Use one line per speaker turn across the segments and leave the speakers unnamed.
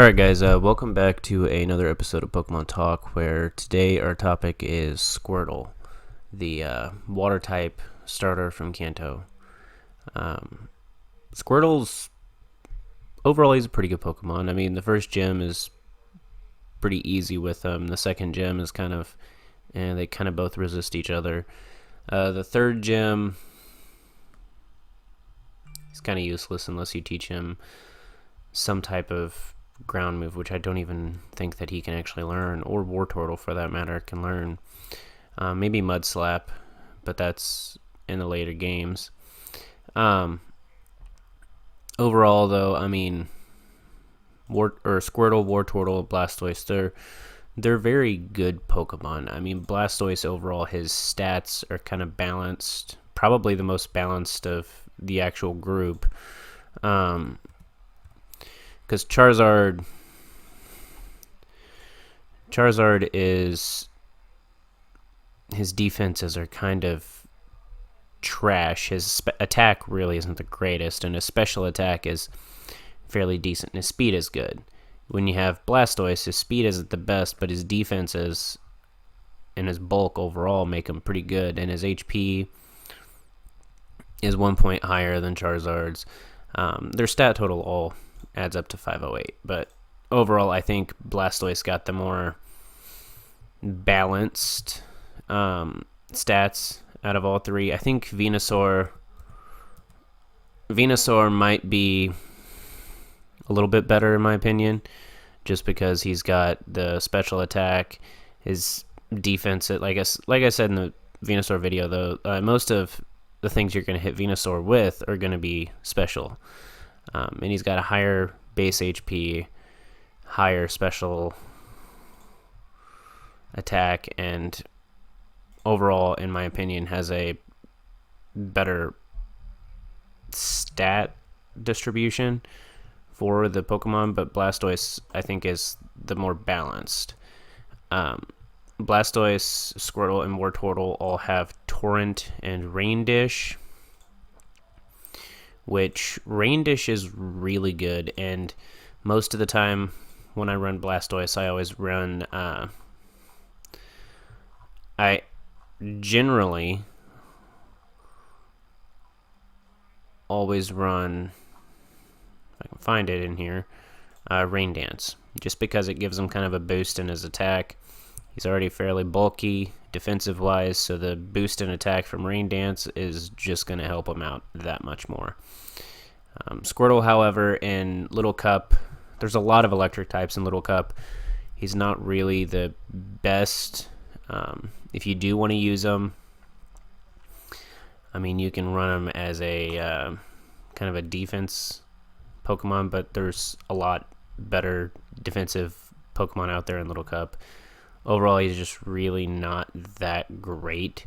Alright guys, welcome back to another episode of Pokemon Talk, where today our topic is Squirtle, the water type starter from Kanto. Squirtle's, overall he's a pretty good Pokemon. I mean, the first gym is pretty easy with him. The second gym is and they kind of both resist each other. The third gym, he's kind of useless unless you teach him some type of ground move, which I don't even think that he can actually learn, or Wartortle for that matter can learn. Maybe Mud Slap, but that's in the later games. Overall, though, I mean, Squirtle, Wartortle, Blastoise, they're very good Pokemon. I mean, Blastoise overall, his stats are kind of balanced, probably the most balanced of the actual group. Because Charizard is, his defenses are kind of trash. His attack really isn't the greatest, and his special attack is fairly decent, and his speed is good. When you have Blastoise, his speed isn't the best, but his defenses and his bulk overall make him pretty good, and his HP is 1 point higher than Charizard's. Their stat total all adds up to 508, but overall I think Blastoise got the more balanced stats out of all three. I think Venusaur might be a little bit better in my opinion, just because he's got the special attack, his defense. Like I said in the Venusaur video, though, most of the things you're going to hit Venusaur with are going to be special. And he's got a higher base HP, higher special attack, and overall, in my opinion, has a better stat distribution for the Pokemon, but Blastoise, I think, is the more balanced. Blastoise, Squirtle, and Wartortle all have Torrent and Rain Dish, which Rain Dish is really good, and most of the time when I run Blastoise, I always run, I generally always run, if I can find it in here, Rain Dance, just because it gives him kind of a boost in his attack. He's already fairly bulky defensive-wise, so the boost in attack from Rain Dance is just going to help him out that much more. Squirtle, however, in Little Cup, there's a lot of electric types in Little Cup. He's not really the best. If you do want to use him, I mean, you can run him as a kind of a defense Pokemon, but there's a lot better defensive Pokemon out there in Little Cup. Overall, he's just really not that great.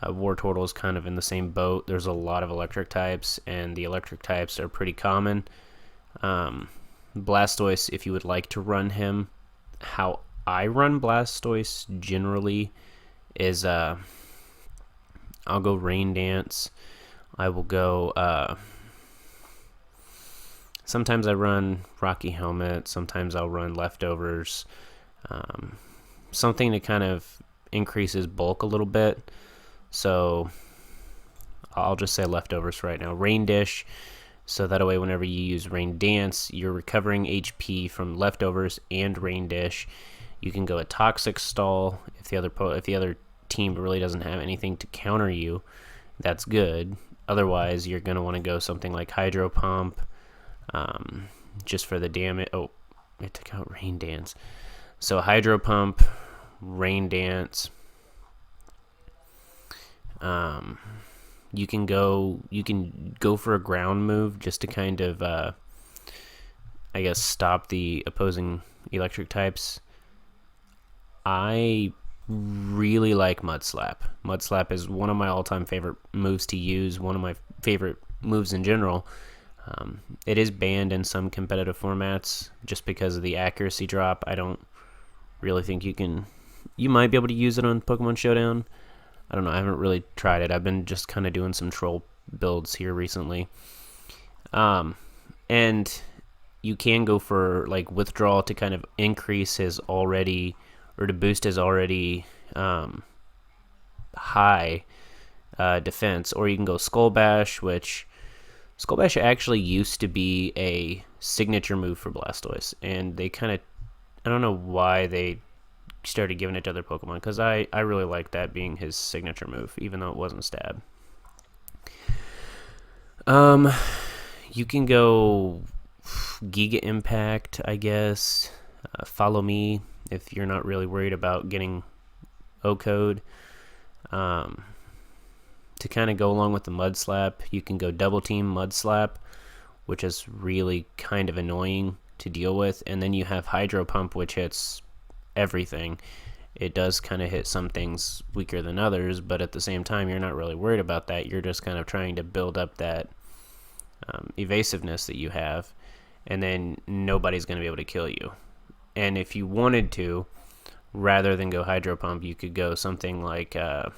Wartortle is kind of in the same boat. There's a lot of electric types, and the electric types are pretty common. Blastoise, if you would like to run him, how I run Blastoise generally is I'll go Rain Dance. I will go, sometimes I run Rocky Helmet, sometimes I'll run Leftovers. Something to kind of increase his bulk a little bit. So I'll just say Leftovers for right now. Rain Dish, so that way whenever you use Rain Dance, you're recovering HP from Leftovers and Rain Dish. You can go a Toxic Stall if the other team really doesn't have anything to counter you. That's good. Otherwise, you're going to want to go something like Hydro Pump, just for the damage. Oh, it took out Rain Dance. So Hydro Pump, Rain Dance. You can go for a ground move just to kind of, I guess, stop the opposing electric types. I really like Mud Slap. Mud Slap is one of my all-time favorite moves to use, one of my favorite moves in general. It is banned in some competitive formats just because of the accuracy drop. I don't really think you might be able to use it on Pokemon Showdown. I don't know. I haven't really tried it. I've been just kind of doing some troll builds here recently. And you can go for like withdrawal to kind of increase his already, or to boost his already high defense, or you can go Skull Bash, which Skull Bash actually used to be a signature move for Blastoise, and they kind of, I don't know why they started giving it to other Pokemon, because I really like that being his signature move, even though it wasn't Stab. You can go Giga Impact, I guess. Follow Me if you're not really worried about getting O-Code. To kind of go along with the Mud Slap, you can go Double Team Mud Slap, which is really kind of annoying to deal with. And then you have Hydro Pump, which hits everything. It does kind of hit some things weaker than others, but at the same time, you're not really worried about that. You're just kind of trying to build up that evasiveness that you have, and then nobody's going to be able to kill you. And if you wanted to, rather than go Hydro Pump, you could go something like, oh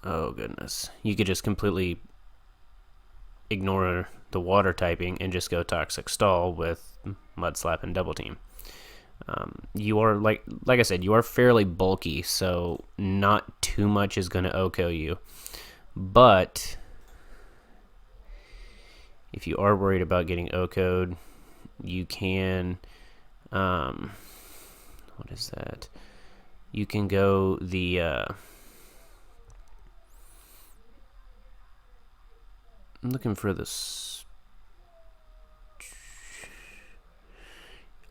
goodness, you could just completely ignore the water typing and just go Toxic Stall with Mud Slap and Double Team. You are, like I said, you are fairly bulky, so not too much is going to OHKO you. But if you are worried about getting OHKO'd, you can, what is that? You can go the, I'm looking for this.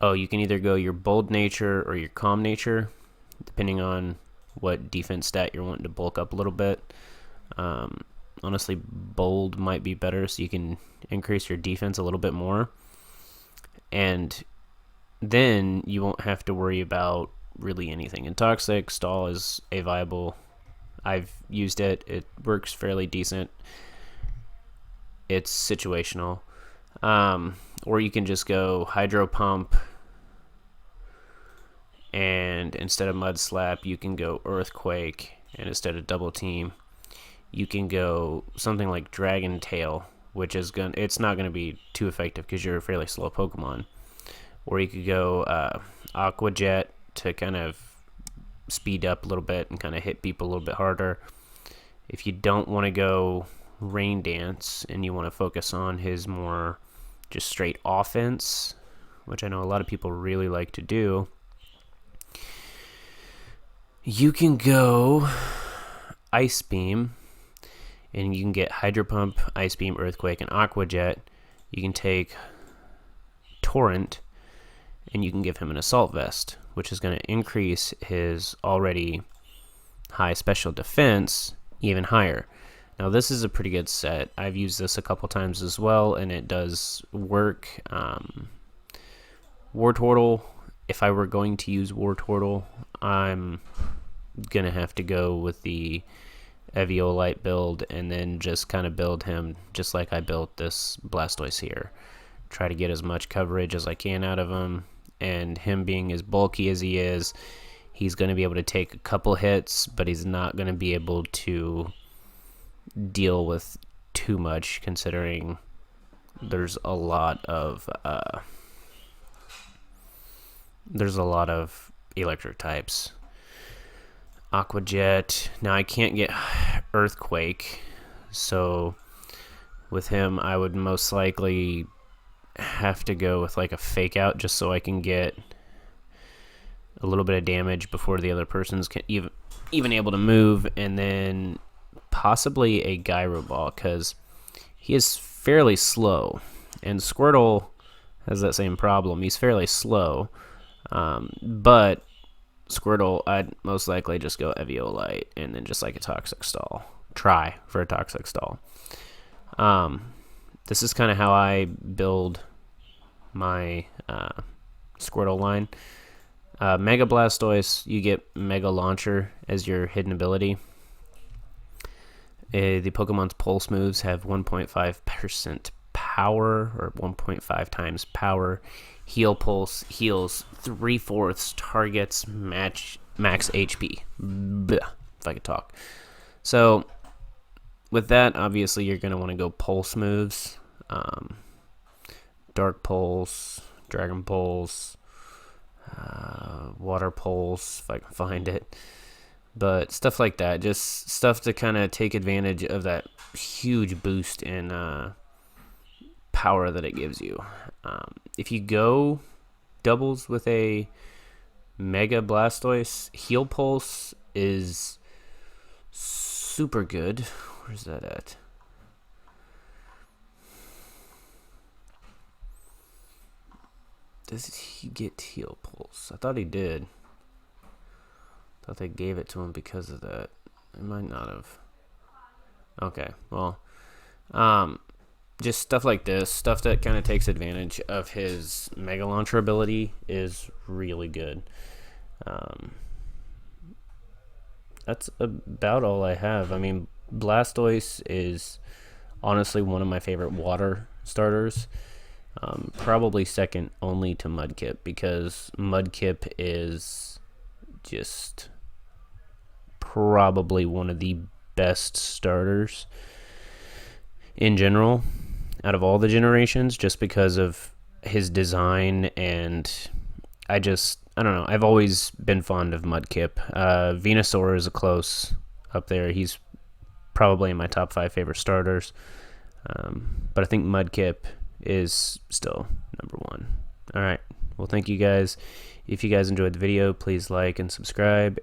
Oh, you can either go your Bold Nature or your Calm Nature, depending on what defense stat you're wanting to bulk up a little bit. Honestly, Bold might be better, so you can increase your defense a little bit more. And then you won't have to worry about really anything. And Toxic Stall is a viable. I've used it. It works fairly decent. It's situational. Or you can just go Hydro Pump, and instead of Mud Slap, you can go Earthquake, and instead of Double Team, you can go something like Dragon Tail, which is it's not gonna be too effective because you're a fairly slow Pokemon. Or you could go Aqua Jet to kind of speed up a little bit and kind of hit people a little bit harder. If you don't want to go Rain Dance and you want to focus on his more just straight offense, which I know a lot of people really like to do, you can go Ice Beam, and you can get Hydro Pump, Ice Beam, Earthquake, and Aqua Jet. You can take Torrent, and you can give him an Assault Vest, which is going to increase his already high special defense even higher. Now, this is a pretty good set. I've used this a couple times as well, and it does work. Wartortle, if I were going to use Wartortle, I'm going to have to go with the Eviolite build and then just kind of build him just like I built this Blastoise here. Try to get as much coverage as I can out of him, and him being as bulky as he is, he's going to be able to take a couple hits, but he's not going to be able to deal with too much, considering there's a lot of electric types. Aqua Jet. Now I can't get Earthquake, so with him I would most likely have to go with like a Fake Out just so I can get a little bit of damage before the other person's even able to move, and then possibly a Gyro Ball because he is fairly slow, and Squirtle has that same problem. He's fairly slow, but Squirtle, I'd most likely just go Eviolite and then just like a Toxic Stall. Try for a Toxic Stall. This is kind of how I build my Squirtle line. Mega Blastoise, you get Mega Launcher as your hidden ability. The Pokemon's Pulse moves have 1.5% power, or 1.5 times power. Heal Pulse heals 3/4 targets max HP. Blech, if I could talk. So with that, obviously you're going to want to go Pulse moves. Dark Pulse, Dragon Pulse, Water Pulse, if I can find it. But stuff like that, just stuff to kind of take advantage of that huge boost in power that it gives you. If you go doubles with a Mega Blastoise, Heal Pulse is super good. Where's that at? Does he get Heal Pulse? I thought he did. Thought they gave it to him because of that. They might not have. Okay, well, just stuff like this, stuff that kind of takes advantage of his Mega Launcher ability is really good. That's about all I have. I mean, Blastoise is honestly one of my favorite water starters. Probably second only to Mudkip, because Mudkip is just probably one of the best starters in general out of all the generations, just because of his design. And I don't know, I've always been fond of Mudkip. Venusaur is a close up there. He's probably in my top 5 favorite starters, but I think Mudkip is still number 1. All right, well, thank you guys. If you guys enjoyed the video, please like and subscribe.